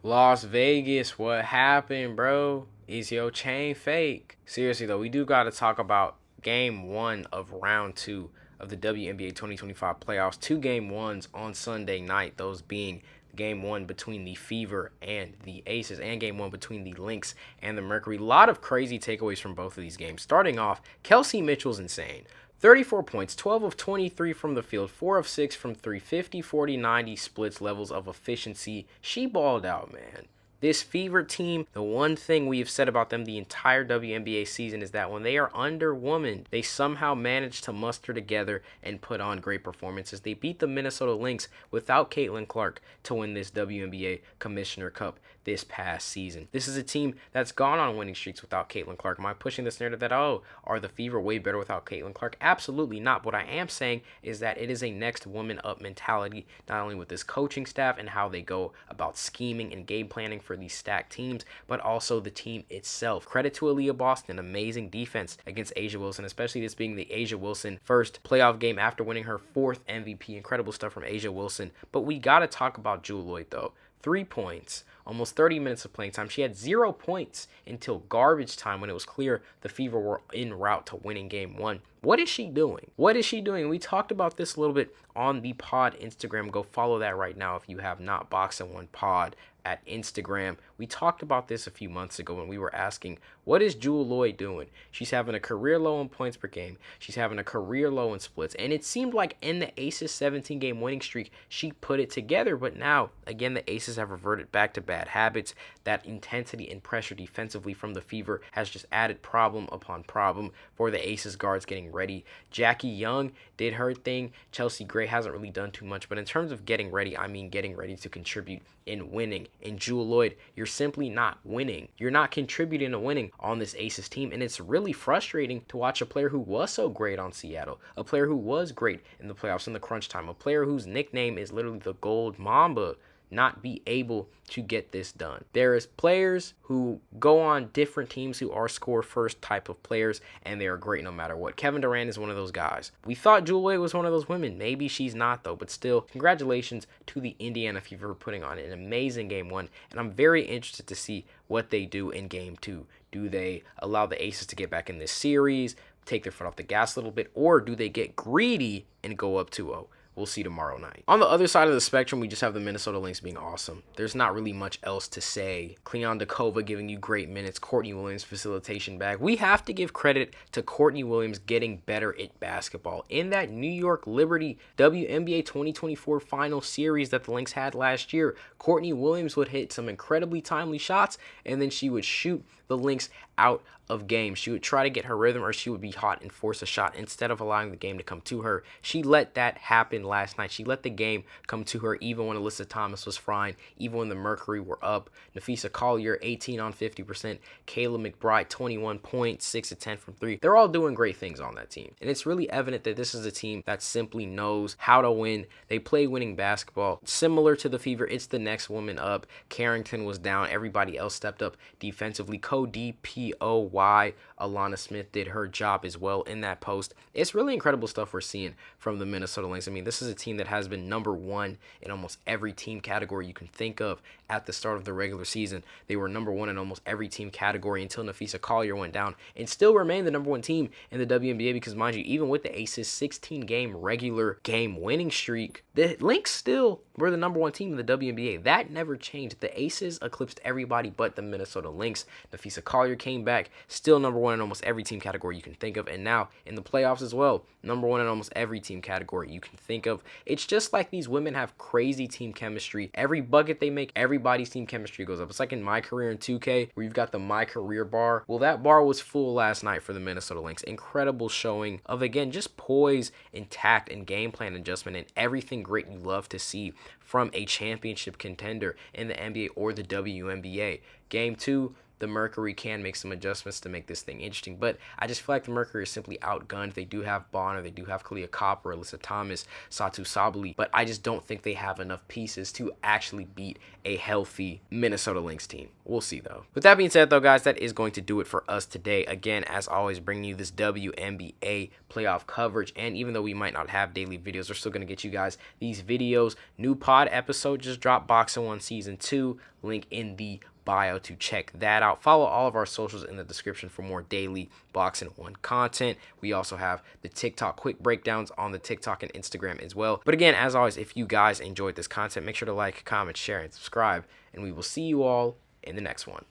Las Vegas, what happened, bro? Is your chain fake? Seriously, though, we do got to talk about game one of round two of the WNBA 2025 playoffs. Two game ones on Sunday night, those being game one between the Fever and the Aces, and game one between the Lynx and the Mercury. A lot of crazy takeaways from both of these games. Starting off, Kelsey Mitchell's insane. 34 points, 12 of 23 from the field, 4 of 6 from 3, 50, 40, 90 splits, levels of efficiency. She balled out, man. This Fever team, the one thing we have said about them the entire WNBA season is that when they are underwomaned, they somehow manage to muster together and put on great performances. They beat the Minnesota Lynx without Caitlin Clark to win this WNBA Commissioner Cup this past season. This is a team that's gone on winning streaks without Caitlin Clark. Am I pushing this narrative that, are the Fever way better without Caitlin Clark? Absolutely not. What I am saying is that it is a next woman up mentality, not only with this coaching staff and how they go about scheming and game planning for these stacked teams, but also the team itself. Credit to Aaliyah Boston, amazing defense against A'ja Wilson, especially this being the A'ja Wilson first playoff game after winning her fourth MVP. Incredible stuff from A'ja Wilson. But we got to talk about Jewell Loyd, though. 3 points, almost 30 minutes of playing time. She had 0 points until garbage time when it was clear the Fever were en route to winning game one. What is she doing? What is she doing? We talked about this a little bit on the pod Instagram. Go follow that right now if you have not. BoxInOne Pod at Instagram. We talked about this a few months ago when we were asking, what is Jewell Loyd doing? She's having a career low in points per game. She's having a career low in splits. And it seemed like in the Aces 17-game winning streak, she put it together. But now, again, the Aces have reverted back to bad habits. That intensity and pressure defensively from the Fever has just added problem upon problem for the Aces guards getting ready. Jackie Young did her thing. Chelsea Gray hasn't really done too much. But in terms of getting ready, I mean getting ready to contribute in winning. In Jewell Loyd, you're simply not winning. You're not contributing to winning on this Aces team, and it's really frustrating to watch a player who was so great on Seattle, a player who was great in the playoffs in the crunch time, a player whose nickname is literally the Gold Mamba, not be able to get this done. There is players who go on different teams who are score first type of players, and they are great no matter what. Kevin Durant is one of those guys. We thought Jewell Loyd was one of those women. Maybe she's not, though, but still, congratulations to the Indiana Fever for putting on an amazing game one, and I'm very interested to see what they do in game two. Do they allow the Aces to get back in this series, take their foot off the gas a little bit, or do they get greedy and go up 2-0? We'll see tomorrow night. On the other side of the spectrum, we just have the Minnesota Lynx being awesome. There's not really much else to say. Cleon Dakova giving you great minutes. Courtney Williams facilitation bag. We have to give credit to Courtney Williams getting better at basketball. In that New York Liberty WNBA 2024 final series that the Lynx had last year, Courtney Williams would hit some incredibly timely shots, and then she would shoot the Lynx out of game. She would try to get her rhythm, or she would be hot and force a shot instead of allowing the game to come to her. She let that happen last night. She let the game come to her even when Alyssa Thomas was frying, even when the Mercury were up. Napheesa Collier, 18 on 50%. Kayla McBride, 21 points, 6 of 10 from 3. They're all doing great things on that team. And it's really evident that this is a team that simply knows how to win. They play winning basketball. Similar to the Fever, it's the next woman up. Carrington was down. Everybody else stepped up defensively. DPOY. Alana Smith did her job as well in that post. It's really incredible stuff we're seeing from the Minnesota Lynx. I mean, this is a team that has been number one in almost every team category you can think of at the start of the regular season. They were number one in almost every team category until Napheesa Collier went down, and still remain the number one team in the WNBA because, mind you, even with the Aces 16-game regular game winning streak, the Lynx still were the number one team in the WNBA. That never changed. The Aces eclipsed everybody but the Minnesota Lynx. Napheesa Collier came back, still number one in almost every team category you can think of, and now in the playoffs as well, number one in almost every team category you can think of. It's just like these women have crazy team chemistry. Every bucket they make, everybody's team chemistry goes up. It's like in My Career in 2K, where you've got the My Career bar. Well, that bar was full last night for the Minnesota Lynx. Incredible showing of, again, just poise and tact and game plan adjustment and everything great you love to see from a championship contender in the NBA or the WNBA. Game 2, the Mercury can make some adjustments to make this thing interesting, but I just feel like the Mercury is simply outgunned. They do have Bonner, they do have Kalia Copper, Alyssa Thomas, Satu Sabali, but I just don't think they have enough pieces to actually beat a healthy Minnesota Lynx team. We'll see, though. With that being said, though, guys, that is going to do it for us today. Again, as always, bringing you this WNBA playoff coverage, and even though we might not have daily videos, we're still going to get you guys these videos. New pod episode just dropped, BoxInOne Season 2. link in the bio to check that out. Follow all of our socials in the description for more daily Boxing One content. We also have the TikTok quick breakdowns on the TikTok and Instagram as well. But again, as always, if you guys enjoyed this content, make sure to like, comment, share, and subscribe, and we will see you all in the next one.